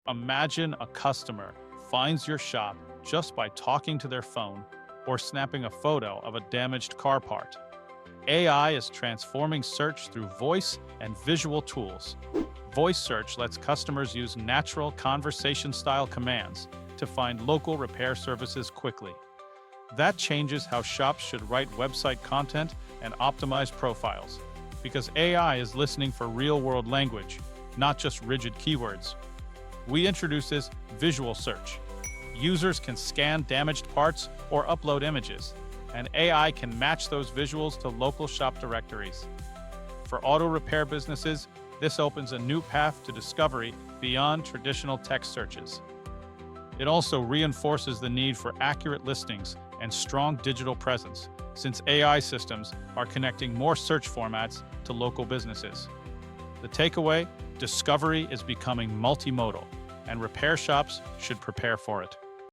Imagine a customer finds your shop just by talking to their phone or snapping a photo of a damaged car part. AI is transforming search through voice and visual tools. Voice search lets customers use natural conversation-style commands to find local repair services quickly. That changes how shops should write website content and optimize profiles, because AI is listening for real-world language, not just rigid keywords. We introduce this visual search. Users can scan damaged parts or upload images, and AI can match those visuals to local shop directories. For auto repair businesses, this opens a new path to discovery beyond traditional text searches. It also reinforces the need for accurate listings and strong digital presence, since AI systems are connecting more search formats to local businesses. The takeaway: discovery is becoming multimodal, and repair shops should prepare for it.